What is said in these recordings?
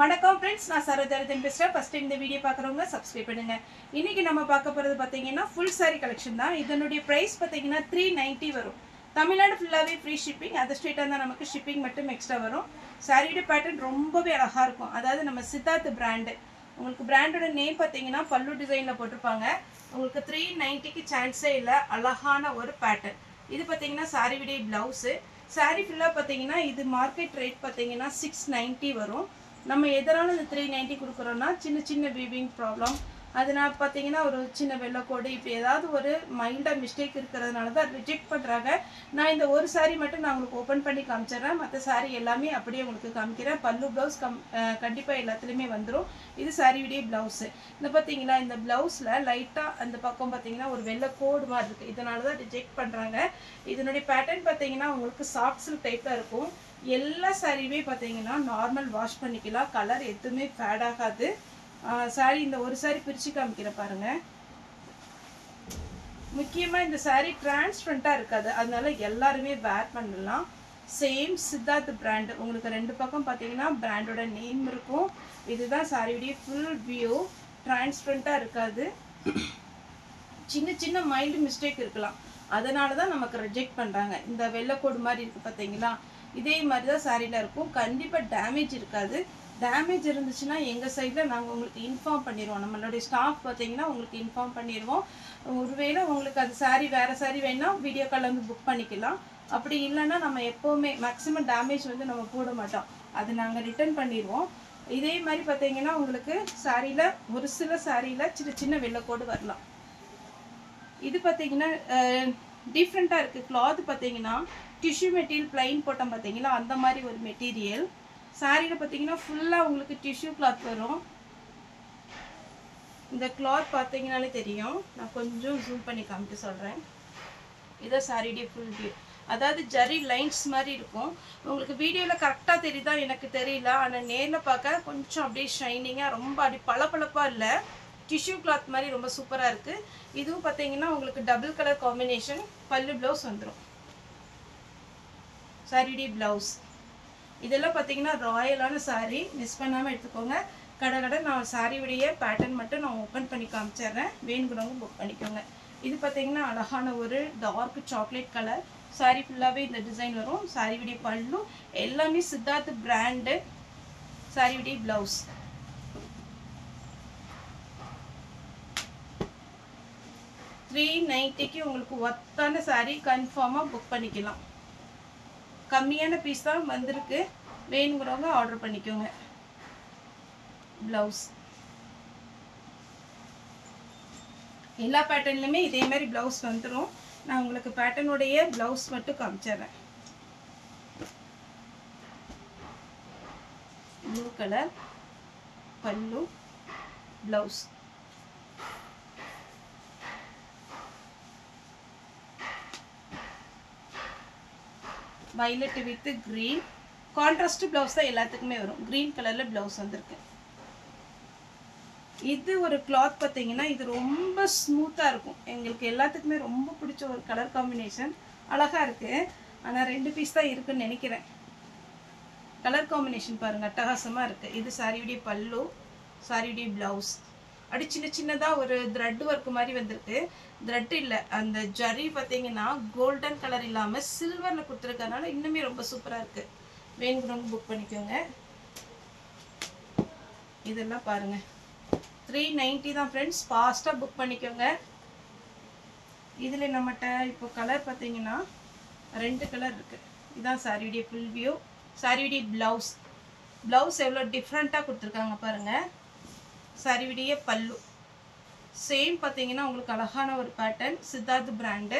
வணக்கம் फ्रेंड्स நான் சரோஜாரதன் பேசுறேன் ஃபர்ஸ்ட் டைம் இந்த வீடியோ பார்க்கறவங்க சப்ஸ்கிரைப் பண்ணுங்க இன்னைக்கு நம்ம பார்க்க போறது பாத்தீங்கன்னா ফুল saree கலெக்ஷன் தான் இதனுடைய பிரைஸ் பாத்தீங்கன்னா 390 வரும் தமிழ்நாடு ஃபுல்லாவே ஃப்ரீ ஷிப்பிங் அது ஸ்ட்ரைட்டா தான் நமக்கு ஷிப்பிங் மட்டும் எக்ஸ்ட்ரா வரும் சாரியோட பேட்டர்ன் ரொம்பவே அழகா இருக்கும் அதாவது நம்ம சித்தார்த் பிராண்ட் உங்களுக்கு பிராண்டோட நேம் பாத்தீங்கன்னா பல்லு டிசைன்ல போட்டுருப்பாங்க உங்களுக்கு 390 க்கு சான்ஸே இல்ல அழகான ஒரு பேட்டர்ன் இது பாத்தீங்கன்னா சாரி விட ப்ளவுஸ் சாரி ஃபுல்லா பாத்தீங்கன்னா இது மார்க்கெட் ரேட் பாத்தீங்கன்னா 690 வரும் நம்ம எதனால இந்த 390 கொடுக்கறோம்னா சின்ன சின்ன வீவிங் ப்ராப்ளம் அதனால பாத்தீங்கன்னா ஒரு சின்ன வெள்ளை கோடு இப்ப ஏதாவது ஒரு மைல்டா மிஸ்டேக் இருக்குறதுனால தான் ரிஜெக்ட் பண்றாங்க நான் இந்த ஒரு saree மட்டும் நான் உங்களுக்கு ஓபன் பண்ணி காமிச்சறேன் மத்த saree எல்லாமே அப்படியே உங்களுக்கு காமிக்கிறேன் பல்லு ப்ளவுஸ் கண்டிப்பா எல்லாத்துலயுமே வந்துரும் இது saree விட ப்ளவுஸ் இந்த பாத்தீங்களா இந்த ப்ளவுஸ்ல லைட்டா அந்த பக்கம் பாத்தீங்கன்னா ஒரு வெள்ளை கோடு மாதிரி இருக்கு இதனால தான் ரிஜெக்ட் பண்றாங்க இதனுடைய பேட்டர்ன் பாத்தீங்கன்னா உங்களுக்கு சாஃப்ட் சில்க் டைப்ல இருக்கும் எல்லா சாரியுமே பாத்தீங்கன்னா நார்மல் வாஷ் பண்ணிக்கலாம் கலர் எதுவுமே ஃபேட் ஆகாது சாரி இந்த ஒரு சாரி பிரிச்சு காமிக்கிற பாருங்க முக்கியமா இந்த சாரி டிரான்ஸ்பரண்டா இருக்காது அதனால எல்லாரும் வேர் பண்ணலாம் சேம் சித்தார்த் பிராண்ட் உங்களுக்கு ரெண்டு பக்கம் பாத்தீங்கன்னா பிராண்டோட நேம் இருக்கும் இதுதான் சாரியோட ஃபுல் வியூ டிரான்ஸ்பரண்டா இருக்காது சின்ன சின்ன மைல்ட் மிஸ்டேக் இருக்கலாம் அதனால தான் நமக்கு ரிஜெக்ட் பண்றாங்க இந்த வெள்ளை கோடு மாதிரி இருக்கு பாத்தீங்களா இதே மாதிரி தான் சாரில இருக்கும் கண்டிப்பா டேமேஜ் இருக்காது டேமேஜ் இருந்துச்சுனா எங்க சைடுல நாங்க உங்களுக்கு இன்ஃபார்ம் பண்ணிடுவோம் நம்மளுடைய ஸ்டாஃப் பாத்தீங்கன்னா உங்களுக்கு இன்ஃபார்ம் பண்ணிடுவோம் ஒருவேளை உங்களுக்கு அந்த saree வேற saree வேணா வீடியோ கால்ல வந்து புக் பண்ணிக்கலாம் அப்படி இல்லனா நம்ம எப்பவுமே மேக்ஸिमम டேமேஜ் வந்து நம்ம போட மாட்டோம் அது நாங்க ரிட்டர்ன் பண்ணிடுவோம் இதே மாதிரி பாத்தீங்கன்னா உங்களுக்கு சாரில ஒரு சில சாரில சின்ன சின்ன வெள்ளை கோடு வரலாம் இது பாத்தீங்கன்னா டிஃபரண்டா இருக்கு cloth பாத்தீங்கன்னா டிஷ்யூ மெட்டீரியல் plain போட்டோம் பாத்தீங்களா அந்த மாதிரி ஒரு மெட்டீரியல் சாரில பாத்தீங்கன்னா ஃபுல்லா உங்களுக்கு டிஷ்யூ cloth வரும் இந்த cloth பாத்தீங்கனாலே தெரியும் நான் கொஞ்சம் ஜூம் பண்ணி காமிக்க சொல்றேன் இத சாரியோட ஃபுல் வியூ அதாவது ஜரி லைன்ஸ் மாதிரி இருக்கும் உங்களுக்கு வீடியோல கரெக்ட்டா தெரியுதா எனக்கு தெரியல ஆனா நேர்ல பார்க்க கொஞ்சம் அப்படியே ஷைனிங்கா ரொம்ப அப்படி பளபளப்பா இல்ல டிஷ்யூ cloth மாதிரி ரொம்ப சூப்பரா இருக்கு இதுவும் பாத்தீங்கன்னா உங்களுக்கு டபுள் கலர் காம்பினேஷன் பல்லு ப்ளவுஸ் வந்துரும் சாரியோட ப்ளவுஸ் இதெல்லாம் பாத்தீங்கன்னா ராயலான saree மிஸ் பண்ணாம எடுத்துக்கோங்க கடகட நான் saree உடைய பேட்டர்ன் மட்டும் நான் ஓபன் பண்ணி காமிச்சறேன் வேணும்ங்கறவங்க புக் பண்ணிக்கோங்க இது பாத்தீங்கன்னா அழகான ஒரு டார்க் சாக்லேட் கலர் saree ஃபுல்லாவே இந்த டிசைன் வரும் saree உடைய பல்லு எல்லாமே சித்தார்த் பிராண்ட் saree உடைய ப்ளவுஸ் $390 க்கு உங்களுக்கு வர்த்தான saree கன்ஃபார்மா புக் பண்ணிக்கலாம் கம்மியான பீஸ் தான் வந்திருக்கு வேணும்ங்கறவங்க ஆர்டர் பண்ணிக்கோங்க ப்ளவுஸ் எல்லா பேட்டர்ன்லயுமே இதே மாதிரி ப்ளவுஸ் வந்துரும் நான் உங்களுக்கு பேட்டர்னுடைய ப்ளவுஸ் மட்டும் காமிச்சறேன் ப்ளூ கலர் பல்லு blouse violet with green contrast blouse தான் எல்லாத்துக்குமே வரும் green கலர்ல blouse வந்திருக்கு இது ஒரு cloth பாத்தீங்கன்னா இது ரொம்ப ஸ்மூத்தா இருக்கும் உங்களுக்கு எல்லாத்துக்குமே ரொம்ப பிடிச்ச ஒரு கலர் காம்பினேஷன் அழகா இருக்கு ஆனா ரெண்டு பீஸ் தான் இருக்குன்னு நினைக்கிறேன் கலர் காம்பினேஷன் பாருங்க அட்டகாசமா இருக்கு இது சாரியோட பல்லு சாரியோட blouse அடி சின்ன சின்னதா ஒரு thread work மாதிரி வந்திருக்கு thread இல்ல அந்த ஜரி பாத்தீங்கன்னா கோல்டன் கலர் இல்லாம சில்வர்ல கொடுத்திருக்கனால இன்னுமே ரொம்ப சூப்பரா இருக்கு வேணும்ங்கறவங்க புக் பண்ணிக்கோங்க இதெல்லாம் பாருங்க 390 தான் फ्रेंड्स ஃபாஸ்டா புக் பண்ணிக்கோங்க இதுல நம்மட்ட இப்போ கலர் பாத்தீங்கன்னா ரெண்டு கலர் இருக்கு இதான் சாரியோட ஃபுல் வியூ சாரியோட ப்ளவுஸ் எவ்வளவு டிஃபரண்டா கொடுத்திருக்காங்க பாருங்க சாரியோட பல்லு சேம் பாத்தீங்கன்னா உங்களுக்கு அழகான ஒரு பேட்டர்ன் சித்தார்த் பிராண்ட்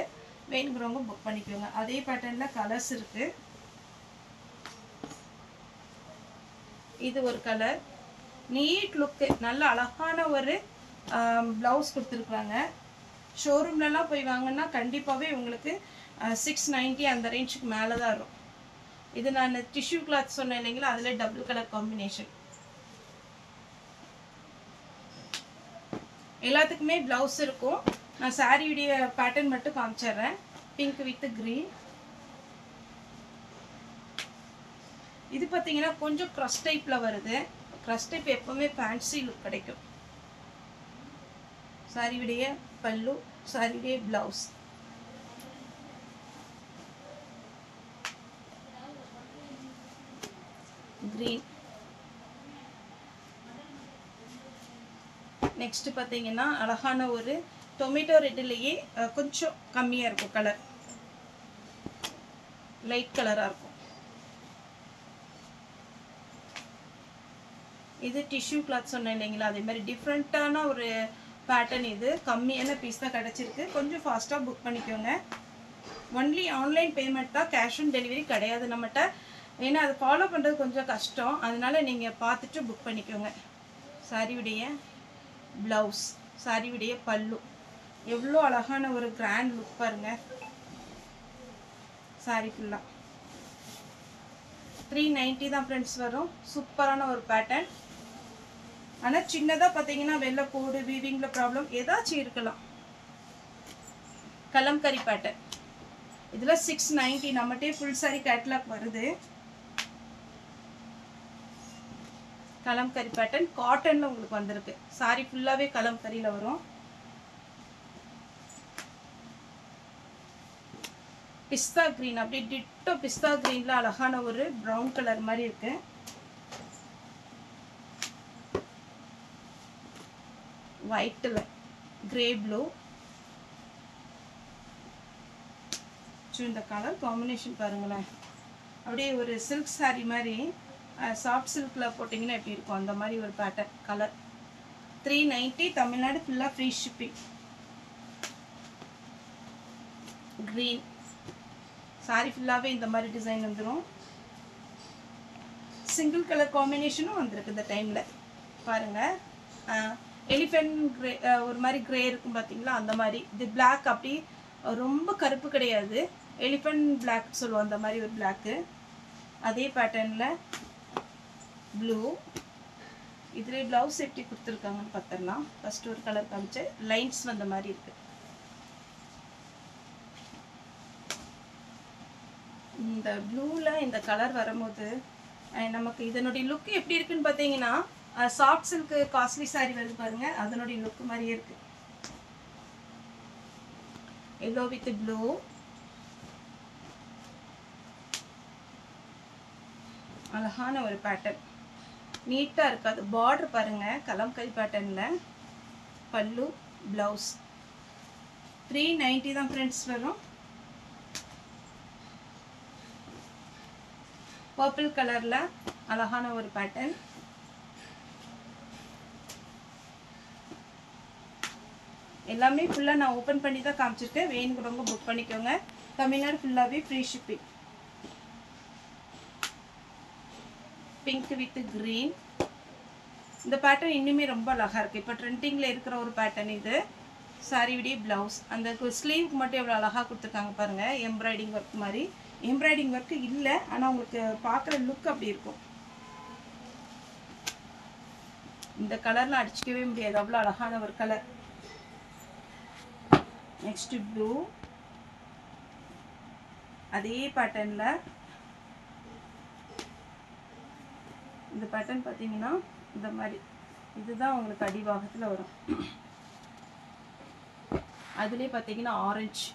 வேணும்ங்கறவங்க புக் பண்ணிக்கோங்க அதே பேட்டர்ன்ல கலர்ஸ் இருக்கு இது ஒரு கலர் நீட் லுக் நல்ல அழகான ஒரு ப்ளவுஸ் கொடுத்திருக்காங்க ஷோரூம்ல எல்லாம் போய் வாங்குனா கண்டிப்பாவே உங்களுக்கு 690 அந்த ரேஞ்சுக்கு மேல தான் வரும் இது நான் டிஷ்யூ cloth சொன்னேன் இல்லீங்களா அதுல டபுள் கலர் காம்பினேஷன் எல்லாத்துக்குமே ப்ளவுஸ் இருக்கும் நான் சாரியோட பேட்டர்ன் மட்டும் காமிச்சறேன் பிங்க் வித் green இது பாத்தீங்கன்னா கொஞ்சம் கிரஷ் டைப்ல வருது க்ரஷ் டைப் எப்பவுமே ஃபேன்சி லுக் கிடைக்கும். சாரியுடைய பல்லு, சாரியுடைய பிளவுஸ். கிரீன். நெக்ஸ்ட் பார்த்தீங்கன்னா அழகான ஒரு டொமேட்டோ ரெட்லேயே கொஞ்சம் கம்மியாக இருக்கும் கலர், லைட் கலராக இருக்கும். இது டிஷ்யூ கிளாத் சொன்னேன் இல்லைங்களா, அதே மாதிரி டிஃப்ரெண்ட்டான ஒரு பேட்டர்ன். இது கம்மியான பீஸ் தான் கிடச்சிருக்கு. கொஞ்சம் ஃபாஸ்ட்டாக புக் பண்ணிக்கோங்க. ஒன்லி ஆன்லைன் பேமெண்ட் தான், கேஷ் ஆன் டெலிவரி கிடையாது நம்மகிட்ட. ஏன்னா அது ஃபாலோ பண்ணுறது கொஞ்சம் கஷ்டம், அதனால நீங்கள் பார்த்துட்டு புக் பண்ணிக்கோங்க. சாரியுடைய ப்ளவுஸ், சாரியுடைய பல்லு. எவ்வளோ அழகான ஒரு கிராண்ட் லுக் பாருங்கள். சாரி ஃபுல்லாக 390 தான் ஃப்ரெண்ட்ஸ் வரும். சூப்பரான ஒரு பேட்டர்ன். ஆனால் சின்னதாக பார்த்தீங்கன்னா வெள்ளை கோடு, வீவிங்கில் ப்ராப்ளம் ஏதாச்சும் இருக்கலாம். கலம்கரி பேட்டர்ன். இதில் 690 நம்மகிட்டே ஃபுல் சாரி கேட்லாக் வருது. கலம்கரி பேட்டர்ன் காட்டனில் உங்களுக்கு வந்திருக்கு. சாரி ஃபுல்லாகவே கலம்கரியில் வரும். பிஸ்தா கிரீன், அப்படியே டிட்டோ பிஸ்தா கிரீனில் அழகான ஒரு ப்ரௌன் கலர் மாதிரி இருக்கு. ஒயிட்டில் கிரே ப்ளூ. இந்த கலர் காம்பினேஷன் பாருங்களேன், அப்படியே ஒரு சில்க் சாரி மாதிரி, சாஃப்ட் சில்கில் போட்டிங்கன்னா எப்படி இருக்கும் அந்த மாதிரி ஒரு பேட்டர்ன். கலர் 390, தமிழ்நாடு ஃபுல்லாக ஃப்ரீ ஷிப்பிங். க்ரீன். சாரி ஃபுல்லாகவே இந்த மாதிரி டிசைன் வந்துடும். சிங்கிள் கலர் காம்பினேஷனும் வந்திருக்கு இந்த டைமில் பாருங்கள். எலிஃபென்ட் கிரே, ஒரு மாதிரி கிரே இருக்கும் பார்த்தீங்களா, அந்த மாதிரி. இது பிளாக், அப்படி ரொம்ப கருப்பு கிடையாது, எலிஃபென்ட் பிளாக் சொல்லுவோம், அந்த மாதிரி ஒரு பிளாக்கு. அதே பேட்டர்னில் ப்ளூ. இதில் ப்ளவுஸ் எப்படி கொடுத்துருக்காங்கன்னு பார்த்துடலாம். ஃபஸ்ட்டு ஒரு கலர் காமிச்சு லைன்ஸ் வந்த மாதிரி இருக்குது. இந்த ப்ளூவில் இந்த கலர் வரும்போது நமக்கு இதனுடைய லுக் எப்படி இருக்குன்னு பார்த்தீங்கன்னா, சாஃப்ட் சில்க்கு காஸ்ட்லி சாரி வருது பாருங்கள், அதனுடைய லுக் மாதிரியே இருக்குது. Yellow with blue. அழகான ஒரு பேட்டர்ன், நீட்டாக இருக்காது. பார்டர் பாருங்கள், கலம்கரி பேட்டர்னில். பல்லு, ப்ளவுஸ். 390 தான் ஃப்ரெண்ட்ஸ் வரும். பர்பிள் கலரில் அழகான ஒரு பேட்டர்ன். எல்லாமே ஃபுல்லாக நான் ஓப்பன் பண்ணி தான் காமிச்சிருக்கேன். வேணுங்கிறவங்க புக் பண்ணிக்கோங்க. தமிழ்நாடு ஃபுல்லாகவே free shipping. Pink with green. இந்த பேட்டர்ன் இன்னுமே ரொம்ப அழகாக இருக்குது. இப்போ ட்ரெண்டிங்கில் இருக்கிற ஒரு பேட்டர்ன் இது. சாரியுடைய ப்ளவுஸ், அந்த ஸ்லீவுக்கு மட்டும் எவ்வளோ அழகாக கொடுத்துருக்காங்க பாருங்கள், எம்ப்ராய்டிங் ஒர்க் மாதிரி. எம்ப்ராய்டிங் ஒர்க்கு இல்லை, ஆனால் உங்களுக்கு பார்க்குற லுக் அப்படி இருக்கும். இந்த கலரில் அடிச்சிக்கவே முடியாது, அவ்வளோ அழகான ஒரு கலர். Next blue. அதே பேட்டர்னில் இந்த பேட்டர்ன் பார்த்தீங்கன்னா இந்த மாதிரி, இதுதான் உங்களுக்கு அடிபாகத்தில் வரும். அதுலேயே பார்த்தீங்கன்னா ஆரஞ்சு.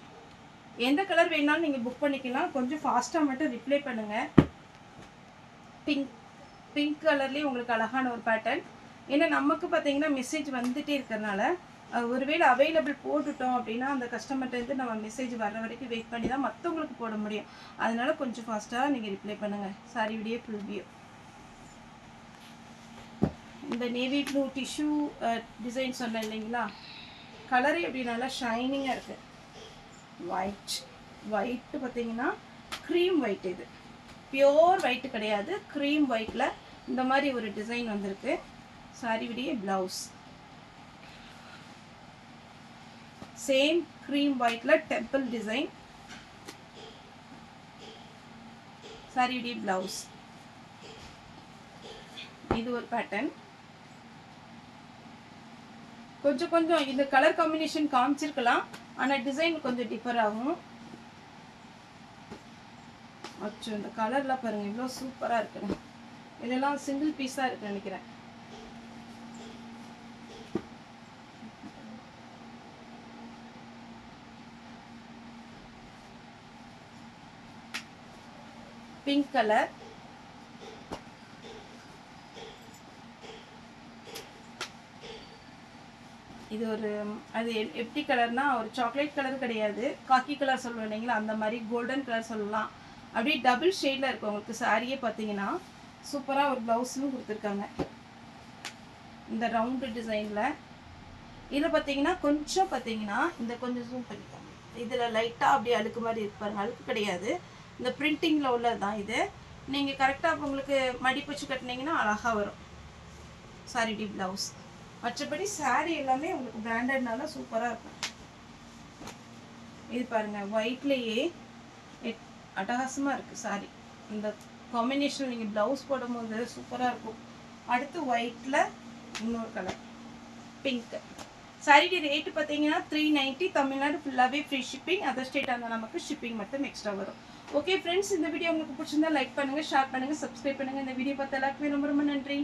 எந்த கலர் வேணாலும் நீங்கள் புக் பண்ணிக்கலாம். கொஞ்சம் ஃபாஸ்ட்டாக மட்டும் ரிப்ளை பண்ணுங்கள். பிங்க் கலர்லேயே உங்களுக்கு அழகான ஒரு பேட்டர்ன். ஏன்னா நமக்கு பார்த்தீங்கன்னா மெசேஜ் வந்துகிட்டே இருக்கிறதுனால, ஒருவேளை அவைலபிள் போட்டுட்டோம் அப்படின்னா அந்த கஸ்டமர்கிட்டருந்து நம்ம மெசேஜ் வர்ற வரைக்கும் வெயிட் பண்ணி தான் மற்றவங்களுக்கு போட முடியும். அதனால கொஞ்சம் ஃபாஸ்ட்டாக நீங்கள் ரிப்ளை பண்ணுங்கள். Sorry video full view. இந்த நேவி ப்ளூ டிஷ்யூ டிசைன் சொன்னேன் இல்லைங்களா, கலரே எப்படி நல்லா ஷைனிங்காக இருக்குது. ஒயிட்டு பார்த்தீங்கன்னா க்ரீம் ஒயிட். இது பியோர் ஒயிட்டு கிடையாது, க்ரீம் ஒயிட்டில் இந்த மாதிரி ஒரு டிசைன் வந்திருக்கு. சாரியுடைய ப்ளவுஸ் சேம் க்ரீம் ஒயிட்டில் டெம்பிள் டிசைன். சாரியுடைய ப்ளவுஸ். இது ஒரு பேட்டர்ன். கொஞ்சம் இந்த கலர் காம்பினேஷன் காமிச்சிருக்கலாம், ஆனால் டிசைன் கொஞ்சம் டிஃபர் ஆகும். அச்சோ, இந்த கலர்லாம் பாருங்கள் எவ்வளோ சூப்பராக இருக்குங்க. இதெல்லாம் சிங்கிள் பீஸாக இருக்குன்னு நினைக்கிறேன். பிங்க் கலர், இது ஒரு அது எப்படி கலர்னா ஒரு சாக்லேட் கலர் கிடையாது, காக்கி கலர் சொல்லுவோம் இல்லைங்களா, அந்த மாதிரி கோல்டன் கலர் சொல்லலாம். அப்படியே டபுள் ஷேடில் இருக்கும் உங்களுக்கு சாரியே. பார்த்தீங்கன்னா சூப்பராக ஒரு ப்ளவுஸும் கொடுத்துருக்காங்க இந்த ரவுண்டு டிசைனில். இதில் பார்த்தீங்கன்னா கொஞ்சம் பார்த்தீங்கன்னா இந்த கொஞ்சம் ஜூம் பண்ணிக்காங்க, இதில் லைட்டாக அப்படியே அழுக்கு மாதிரி இருப்பாருங்க, அழுக்கு கிடையாது, இந்த பிரிண்டிங்கில் உள்ளது தான் இது. நீங்கள் கரெக்டாக உங்களுக்கு மடிப்பு வச்சு கட்டினீங்கன்னா அழகாக வரும் சாரி டி ப்ளவுஸ். மற்றபடி சாரீ எல்லாமே உங்களுக்கு பிராண்டட்னால சூப்பராக இருக்கும். இது பாருங்கள் ஒயிட்லேயே அட்டகாசமாக இருக்குது சாரீ. இந்த காம்பினேஷன் நீங்கள் ப்ளவுஸ் போடும்போது சூப்பராக இருக்கும். அடுத்து ஒயிட்டில் இன்னொரு கலர் பிங்க். சாரீ ரேட்டு பார்த்தீங்கன்னா 390, தமிழ்நாடு ஃபுல்லாகவே ஃப்ரீ ஷிப்பிங், அதர் ஸ்டேட்டாக இருந்தால் நமக்கு ஷிப்பிங் மட்டும் எக்ஸ்ட்ரா வரும். ஓகே ஃப்ரெண்ட்ஸ், இந்த வீடியோ உங்களுக்கு பிடிச்சிருந்தா லைக் பண்ணுங்கள், ஷேர் பண்ணுங்கள், சப்ஸ்கிரைப் பண்ணுங்கள். இந்த வீடியோ பார்த்த எல்லாருக்குமே ரொம்ப ரொம்ப நன்றி.